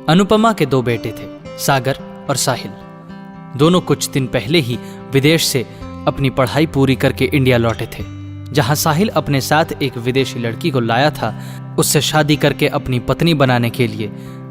अनुपमा के 2 बेटे थे, सागर और साहिल। दोनों कुछ दिन पहले ही विदेश से अपनी पढ़ाई पूरी करके इंडिया लौटे थे। जहां साहिल अपने साथ एक विदेशी लड़की को लाया था उससे शादी करके अपनी पत्नी बनाने के लिए,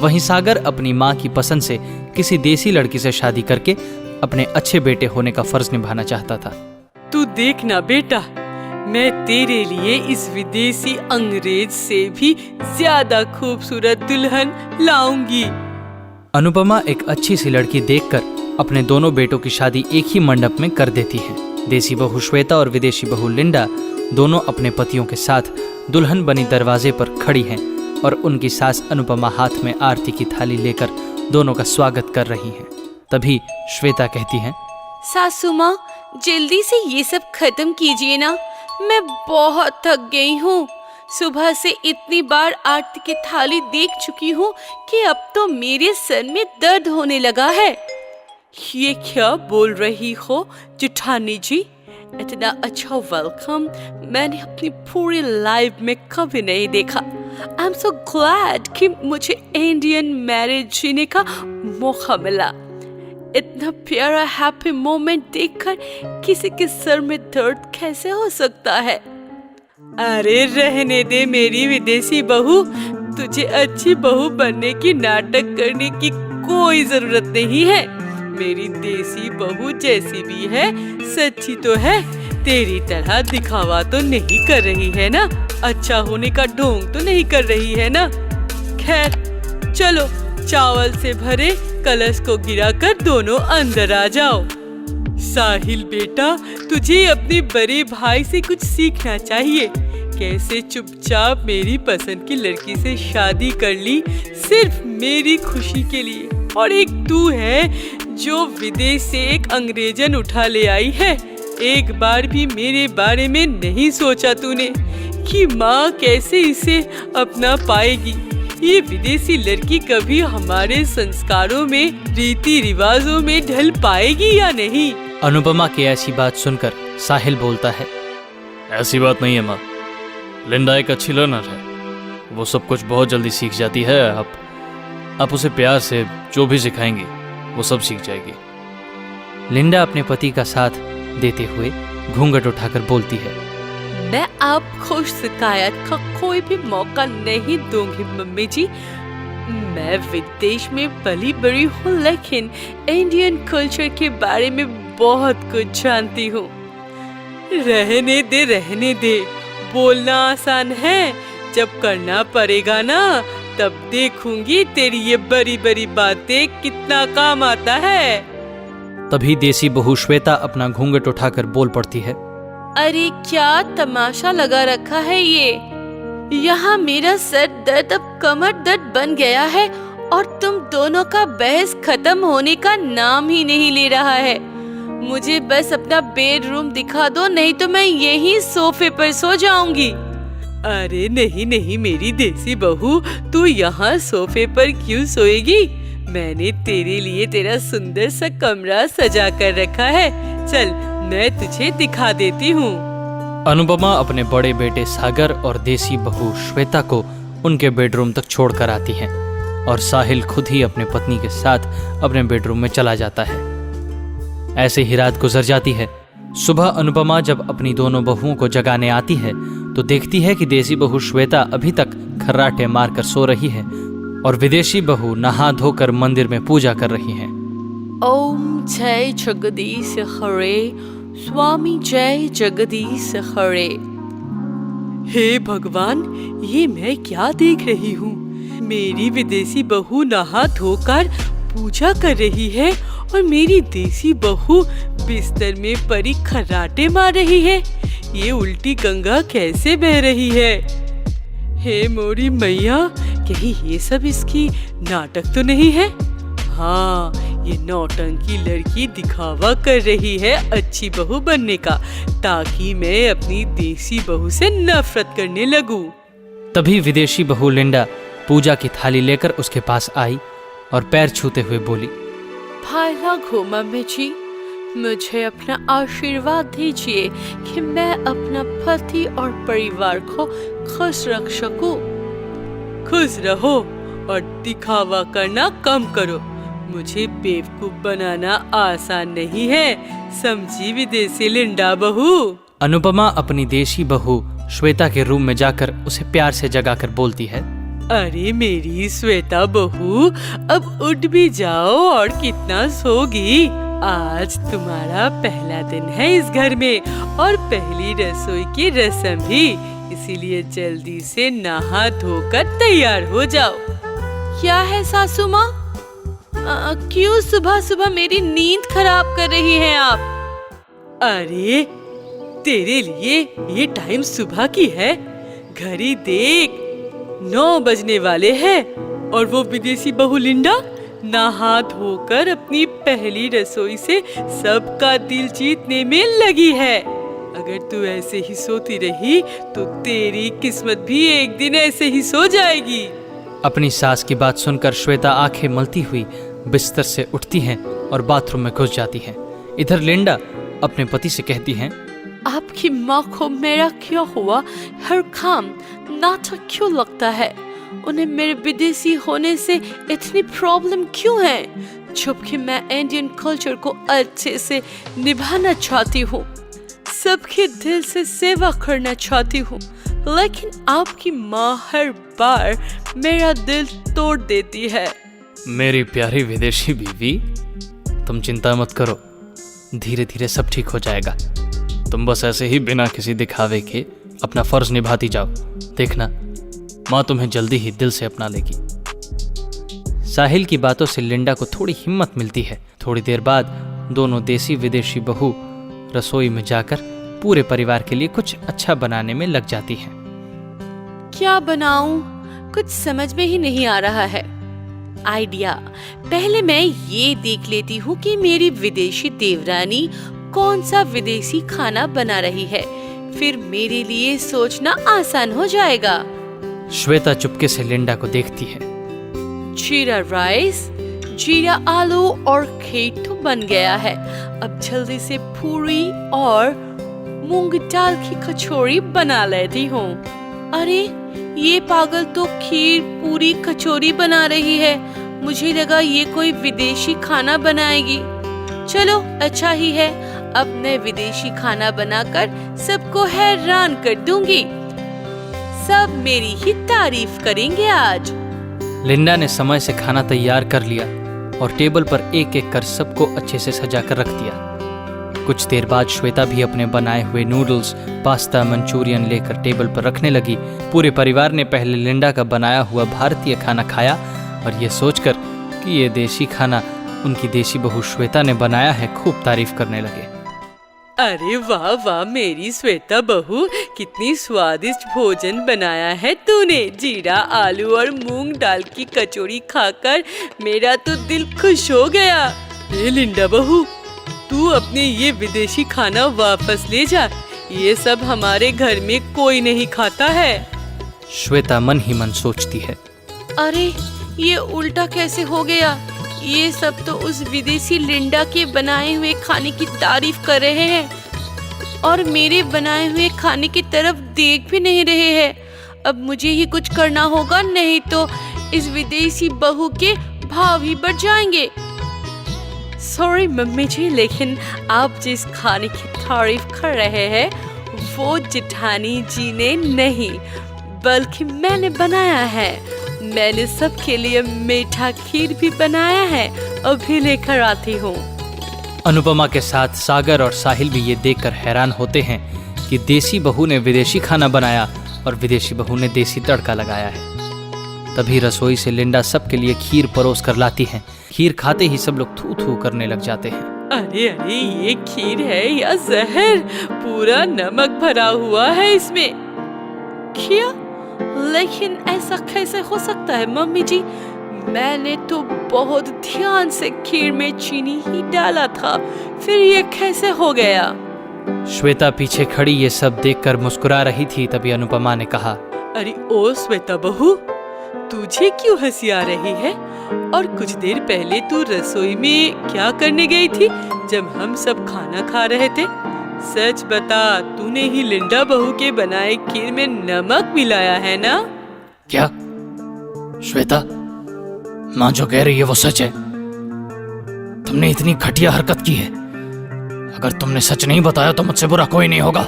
वहीं सागर अपनी माँ की पसंद से किसी देसी लड़की से शादी करके अपने अच्छे बेटे होने का फर्ज निभाना चाहता था। तू देखना बेटा, मैं तेरे लिए इस विदेशी अंग्रेज से भी ज्यादा खूबसूरत दुल्हन लाऊंगी। अनुपमा एक अच्छी सी लड़की देखकर अपने दोनों बेटों की शादी एक ही मंडप में कर देती है। देसी बहू श्वेता और विदेशी बहू लिंडा दोनों अपने पतियों के साथ दुल्हन बनी दरवाजे पर खड़ी हैं और उनकी सास अनुपमा हाथ में आरती की थाली लेकर दोनों का स्वागत कर रही हैं। तभी श्वेता कहती हैं, सासू माँ, जल्दी से ये सब खत्म कीजिए ना, मैं बहुत थक गई हूँ। सुबह से इतनी बार आरती की थाली देख चुकी हूँ कि अब तो मेरे सर में दर्द होने लगा है। ये क्या बोल रही हो जेठानी जी? इतना अच्छा वेलकम मैंने अपनी पूरी लाइफ में कभी नहीं देखा। आई एम सो ग्लैड कि मुझे इंडियन मैरिज जीने का मौका मिला। इतना प्यारा हैप्पी मोमेंट देखकर किसी के सर में दर्द कैसे हो सकता है? अरे रहने दे मेरी विदेशी बहू, तुझे अच्छी बहू बनने की नाटक करने की कोई जरूरत नहीं है। मेरी देसी बहू जैसी भी है सच्ची तो है, तेरी तरह दिखावा तो नहीं कर रही है ना, अच्छा होने का ढोंग तो नहीं कर रही है ना। खैर चलो, चावल से भरे कलश को गिराकर दोनों अंदर आ जाओ। साहिल बेटा, तुझे अपने बड़े भाई से कुछ सीखना चाहिए। कैसे चुपचाप मेरी पसंद की लड़की से शादी कर ली सिर्फ मेरी खुशी के लिए, और एक तू है जो विदेश से एक अंग्रेजन उठा ले आई है। एक बार भी मेरे बारे में नहीं सोचा तूने कि माँ कैसे इसे अपना पाएगी। ये विदेशी लड़की कभी हमारे संस्कारों में, रीति रिवाजों में ढल पाएगी या नहीं? अनुपमा की ऐसी बात सुनकर साहिल बोलता है, ऐसी बात नहीं है माँ, लिंडा एक अच्छी लर्नर है, वो सब कुछ बहुत जल्दी सीख जाती है। आप उसे प्यार से जो भी सिखाएंगी वो सब सीख जाएगी। लिंडा अपने पति का साथ देते हुए घूंघट उठाकर बोलती है, मैं आपको शिकायत का कोई भी मौका नहीं दूंगी मम्मी जी। मैं विदेश में पली बड़ी हूँ, लेकिन इंडियन कल्चर के बारे में बहुत कुछ जानती हूँ। रहने दे, बोलना आसान है, जब करना पड़ेगा ना तब देखूंगी तेरी ये बड़ी बड़ी बातें कितना काम आता है। तभी देसी बहू श्वेता अपना घूंघट उठाकर बोल पड़ती है, अरे क्या तमाशा लगा रखा है ये? यहाँ मेरा सर दर्द अब कमर दर्द बन गया है और तुम दोनों का बहस खत्म होने का नाम ही नहीं ले रहा है। मुझे बस अपना बेडरूम दिखा दो, नहीं तो मैं यहीं सोफे पर सो जाऊंगी। अरे नहीं मेरी देसी बहू, तू यहाँ सोफे पर क्यों सोएगी? मैंने तेरे लिए तेरा सुंदर सा कमरा सजा कर रखा है, चल मैं तुझे दिखा देती हूँ। अनुपमा अपने बड़े बेटे सागर और देसी बहू श्वेता को उनके बेडरूम तक छोड़कर आती हैं और साहिल खुद ही अपने पत्नी के साथ अपने बेडरूम में चला जाता है। ऐसे ही रात गुजर जाती है। सुबह अनुपमा जब अपनी दोनों बहुओं को जगाने आती है तो देखती है कि देसी बहू श्वेता अभी तक खर्राटे मारकर सो रही है और विदेशी बहू नहा धोकर मंदिर में पूजा कर रही हैं। ओम जय जगदीश हरे, स्वामी जय जगदीश हरे। हे भगवान, ये मैं क्या देख रही हूँ? मेरी विदेशी बहू नहा धोकर पूजा कर रही है और मेरी देसी बहू बिस्तर में पड़ी खर्राटे मार रही है। ये उल्टी गंगा कैसे बह रही है? हे मोरी मैया, कहीं ये सब इसकी नाटक तो नहीं है? हाँ, ये नौटंकी लड़की दिखावा कर रही है अच्छी बहू बनने का, ताकि मैं अपनी देसी बहू से नफरत करने लगूं। तभी विदेशी बहू लिंडा पूजा की थाली लेकर उसके पास आई और पैर छूते हुए बोली, भाई लागो मम्मी जी, मुझे अपना आशीर्वाद दीजिए कि मैं अपना पति और परिवार को खुश रख सकूं। खुश रहो और दिखावा करना कम करो। मुझे बेवकूफ बनाना आसान नहीं है, समझी विदेशी लिंडा बहू। अनुपमा अपनी देशी बहू श्वेता के रूम में जाकर उसे प्यार से जगाकर बोलती है, अरे मेरी श्वेता बहू, अब उठ भी जाओ और कितना सोगी। आज तुम्हारा पहला दिन है इस घर में और पहली रसोई की रस्म भी, इसीलिए जल्दी से नहा धोकर तैयार हो जाओ। क्या है सासू माँ? क्यों सुबह सुबह मेरी नींद खराब कर रही हैं आप? अरे तेरे लिए ये टाइम सुबह की है, घड़ी देख 9 बजने वाले हैं और वो विदेशी बहू लिंडा नहा धोकर अपनी पहली रसोई से सबका दिल जीतने में लगी है। अगर तू ऐसे ही सोती रही तो तेरी किस्मत भी एक दिन ऐसे ही सो जाएगी। अपनी सास की बात सुनकर श्वेता आंखें मलती हुई बिस्तर से उठती हैं और बाथरूम में घुस जाती हैं। इधर लिंडा अपने पति से कहती हैं, आपकी माँ को मेरा क्या हुआ? हर काम नाटक क्यों लगता है? उन्हें मेरे विदेशी होने से इतनी प्रॉब्लम क्यों है? जबकि मैं इंडियन कल्चर को अच्छे से निभाना चाहती हूँ, सबके दिल से सेवा करना चाहती हूँ, लेकिन आपकी माँ हर बार मेरा दिल तोड़ देती है। मेरी प्यारी विदेशी बीवी, तुम चिंता मत करो, धीरे धीरे सब ठीक हो जाएगा। तुम बस ऐसे ही बिना किसी दिखावे के अपना फर्ज निभाती जाओ, देखना माँ तुम्हें जल्दी ही दिल से अपना लेगी। साहिल की बातों से लिंडा को थोड़ी हिम्मत मिलती है। थोड़ी देर बाद दोनों देसी विदेशी बहू रसोई में जाकर पूरे परिवार के लिए कुछ अच्छा बनाने में लग जाती हैं। क्या बनाऊं? कुछ समझ में ही नहीं आ रहा है। आइडिया, पहले मैं ये देख लेती हूँ कि मेरी विदेशी देवरानी कौन सा विदेशी खाना बना रही है, फिर मेरे लिए सोचना आसान हो जाएगा। श्वेता चुपके से लिंडा को देखती है। जीरा राइस, जीरा आलू और खीर तो बन गया है। अब जल्दी से पूरी और मूंग दाल की कचौड़ी बना लेती हूँ। अरे ये पागल तो खीर पूरी कचौड़ी बना रही है, मुझे लगा ये कोई विदेशी खाना बनाएगी। चलो अच्छा ही है, अब मैं विदेशी खाना बनाकर सबको हैरान कर दूंगी। सब मेरी ही तारीफ करेंगे आज। लिंडा ने समय से खाना तैयार कर लिया और टेबल पर एक एक कर सबको अच्छे से सजा कर रख दिया। कुछ देर बाद श्वेता भी अपने बनाए हुए नूडल्स, पास्ता, मंचूरियन लेकर टेबल पर रखने लगी। पूरे परिवार ने पहले लिंडा का बनाया हुआ भारतीय खाना खाया और ये सोचकर कि ये देसी खाना उनकी देसी बहू श्वेता ने बनाया है, खूब तारीफ करने लगे। अरे वाह वाह मेरी श्वेता बहू, कितनी स्वादिष्ट भोजन बनाया है तूने। जीरा आलू और मूंग दाल की कचौड़ी खाकर मेरा तो दिल खुश हो गया। ए लिंडा बहू, तू अपने ये विदेशी खाना वापस ले जा, ये सब हमारे घर में कोई नहीं खाता है। श्वेता मन ही मन सोचती है, अरे ये उल्टा कैसे हो गया? ये सब तो उस विदेशी लिंडा के बनाए हुए खाने की तारीफ कर रहे हैं और मेरे बनाए हुए खाने की तरफ देख भी नहीं रहे हैं। अब मुझे ही कुछ करना होगा, नहीं तो इस विदेशी बहू के भाव ही बढ़ जाएंगे। सॉरी मम्मी जी, लेकिन आप जिस खाने की तारीफ कर रहे हैं वो जेठानी जी ने नहीं बल्कि मैंने बनाया है। मैंने सबके लिए मीठा खीर भी बनाया है, अभी लेकर आती हूँ। अनुपमा के साथ सागर और साहिल भी ये देखकर हैरान होते हैं कि देसी बहू ने विदेशी खाना बनाया और विदेशी बहू ने देसी तड़का लगाया है। तभी रसोई से लिंडा सबके लिए खीर परोस कर लाती हैं। खीर खाते ही सब लोग थू थू करने लग जाते हैं। अरे अरे, ये खीर है या जहर? पूरा नमक भरा हुआ है इसमें। क्या? लेकिन ऐसा कैसे हो सकता है मम्मी जी? मैंने तो बहुत ध्यान से खीर में चीनी ही डाला था, फिर ये कैसे हो गया? श्वेता पीछे खड़ी ये सब देखकर मुस्कुरा रही थी। तभी अनुपमा ने कहा, अरे ओ श्वेता बहू, तुझे क्यों हंसी आ रही है? और कुछ देर पहले तू रसोई में क्या करने गई थी जब हम सब खाना खा रहे थे? सच बता, तूने ही लिंडा बहू के बनाए खीर में नमक मिलाया है ना? क्या? श्वेता, माँ जो कह रही है वो सच है। तुमने इतनी घटिया हरकत की है। अगर तुमने सच नहीं बताया तो मुझसे बुरा कोई नहीं होगा।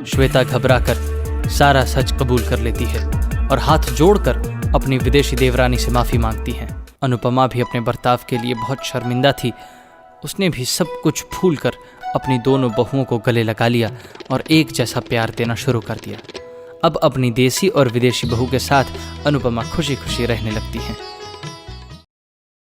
श्वेता घबराकर सारा सच कबूल कर लेती है और हाथ जोड़कर अपनी विदेशी देवरानी से माफी मांगती है। अनुपमा भी अपने बर्ताव के लिए बहुत शर्मिंदा थी। उसने भी सब कुछ भूलकर अपनी दोनों बहुओं को गले लगा लिया और एक जैसा प्यार देना शुरू कर दिया। अब अपनी देसी और विदेशी बहू के साथ अनुपमा खुशी खुशी रहने लगती हैं।